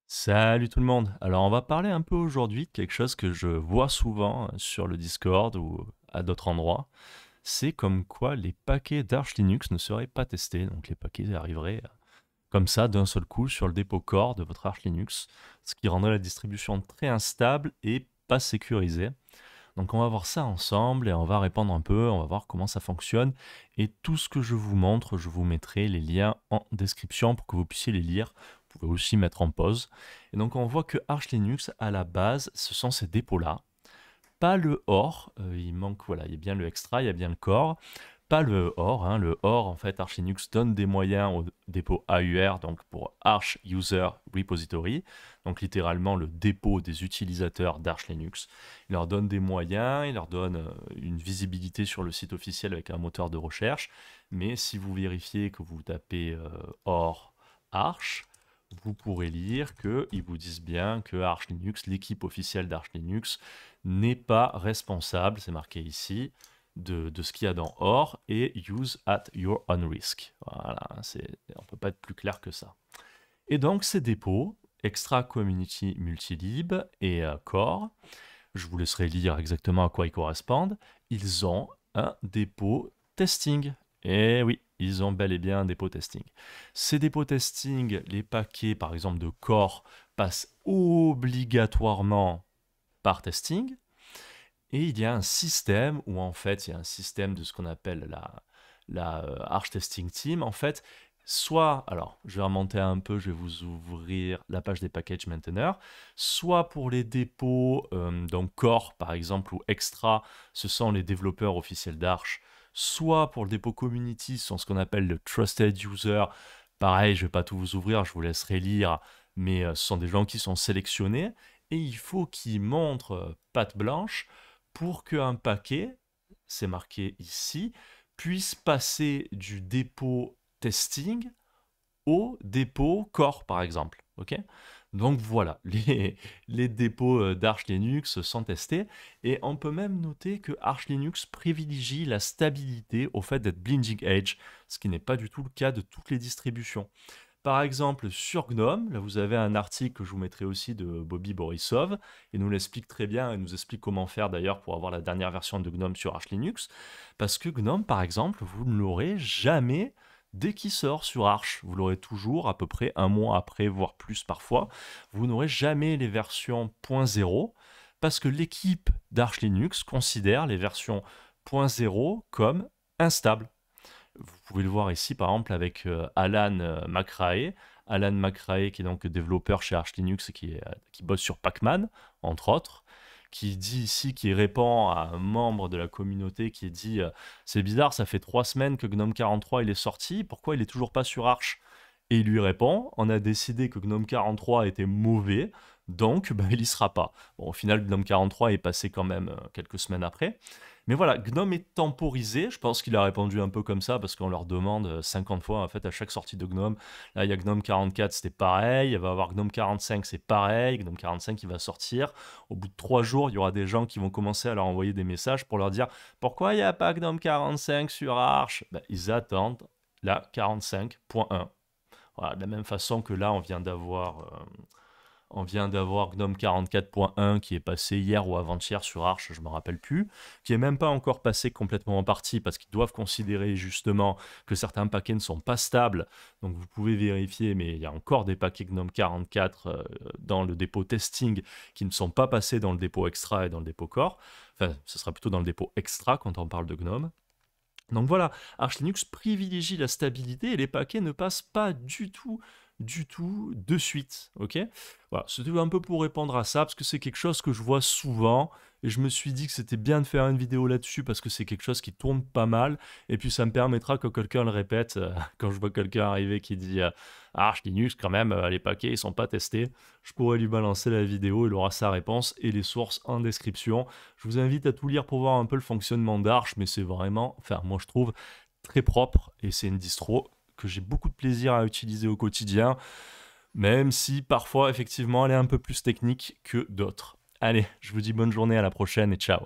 Salut tout le monde. Alors on va parler un peu aujourd'hui de quelque chose que je vois souvent sur le Discord ou à d'autres endroits. C'est comme quoi les paquets d'Arch Linux ne seraient pas testés. Donc les paquets arriveraient comme ça d'un seul coup sur le dépôt core de votre Arch Linux, ce qui rendrait la distribution très instable et pas sécurisée. Donc on va voir ça ensemble et on va répondre un peu, on va voir comment ça fonctionne. Et tout ce que je vous montre, je vous mettrai les liens en description pour que vous puissiez les lire. Vous pouvez aussi mettre en pause. Et donc on voit que Arch Linux, à la base, ce sont ces dépôts-là. Pas le OR, il manque, voilà, il y a bien le extra, il y a bien le core. Pas le OR, hein. Le OR, en fait, Arch Linux donne des moyens au dépôt AUR, donc pour Arch User Repository, donc littéralement le dépôt des utilisateurs d'Arch Linux. Il leur donne des moyens, il leur donne une visibilité sur le site officiel avec un moteur de recherche, mais si vous vérifiez que vous tapez OR Arch, vous pourrez lire qu'ils vous disent bien que Arch Linux, l'équipe officielle d'Arch Linux, n'est pas responsable, c'est marqué ici, de ce qu'il y a dans OR et use at your own risk. Voilà, on ne peut pas être plus clair que ça. Et donc ces dépôts, Extra Community Multilib et Core, je vous laisserai lire exactement à quoi ils correspondent, ils ont un dépôt testing. Et oui, ils ont bel et bien un dépôt testing. Ces dépôts testing, les paquets par exemple de Core passent obligatoirement par testing. Et il y a un système où en fait il y a un système de ce qu'on appelle la Arch Testing Team. En fait, soit, alors je vais remonter un peu, je vais vous ouvrir la page des package maintainers, soit pour les dépôts, donc Core par exemple ou Extra, ce sont les développeurs officiels d'Arch, soit pour le dépôt Community, ce sont ce qu'on appelle le Trusted User. Pareil, je ne vais pas tout vous ouvrir, je vous laisserai lire, mais ce sont des gens qui sont sélectionnés et il faut qu'ils montrent patte blanche pour qu'un paquet, c'est marqué ici, puisse passer du dépôt testing au dépôt core, par exemple. Ok. Donc voilà, les dépôts d'Arch Linux sont testés et on peut même noter que Arch Linux privilégie la stabilité au fait d'être Bleeding Edge, ce qui n'est pas du tout le cas de toutes les distributions. Par exemple, sur GNOME, là vous avez un article que je vous mettrai aussi de Bobby Borisov, et nous l'explique très bien, et nous explique comment faire d'ailleurs pour avoir la dernière version de GNOME sur Arch Linux, parce que GNOME, par exemple, vous ne l'aurez jamais dès qu'il sort sur Arch. Vous l'aurez toujours à peu près un mois après, voire plus parfois. Vous n'aurez jamais les versions 0.0, parce que l'équipe d'Arch Linux considère les versions 0.0 comme instables. Vous pouvez le voir ici, par exemple, avec Alan McRae. Alan McRae, qui est donc développeur chez Arch Linux et qui bosse sur Pacman, entre autres, qui dit ici, qui répond à un membre de la communauté qui dit c'est bizarre, ça fait 3 semaines que GNOME 43 il est sorti, pourquoi il est toujours pas sur Arch? Et il lui répond, on a décidé que GNOME 43 était mauvais, donc ben, il y sera pas. Bon, au final, GNOME 43 est passé quand même quelques semaines après. Mais voilà, GNOME est temporisé. Je pense qu'il a répondu un peu comme ça parce qu'on leur demande 50 fois en fait à chaque sortie de GNOME. Là, il y a GNOME 44, c'était pareil. Il va y avoir GNOME 45, c'est pareil. GNOME 45 qui va sortir. Au bout de 3 jours, il y aura des gens qui vont commencer à leur envoyer des messages pour leur dire pourquoi il n'y a pas GNOME 45 sur Arch. Ben, ils attendent la 45.1. Voilà, de la même façon que là, on vient d'avoir GNOME 44.1 qui est passé hier ou avant-hier sur Arch, je ne me rappelle plus, qui est même pas encore passé complètement en partie parce qu'ils doivent considérer justement que certains paquets ne sont pas stables. Donc vous pouvez vérifier, mais il y a encore des paquets GNOME 44 dans le dépôt testing qui ne sont pas passés dans le dépôt extra et dans le dépôt core. Enfin, ce sera plutôt dans le dépôt extra quand on parle de GNOME. Donc voilà, Arch Linux privilégie la stabilité et les paquets ne passent pas du tout de suite. Ok. Voilà, c'était un peu pour répondre à ça parce que c'est quelque chose que je vois souvent et je me suis dit que c'était bien de faire une vidéo là-dessus parce que c'est quelque chose qui tourne pas mal et puis ça me permettra que quelqu'un le répète quand je vois quelqu'un arriver qui dit Arch Linux quand même les paquets ils sont pas testés. Je pourrais lui balancer la vidéo, il aura sa réponse et les sources en description. Je vous invite à tout lire pour voir un peu le fonctionnement d'Arch, mais c'est vraiment, enfin moi je trouve très propre et c'est une distro que j'ai beaucoup de plaisir à utiliser au quotidien, même si parfois effectivement elle est un peu plus technique que d'autres. Allez, je vous dis bonne journée, à la prochaine et ciao.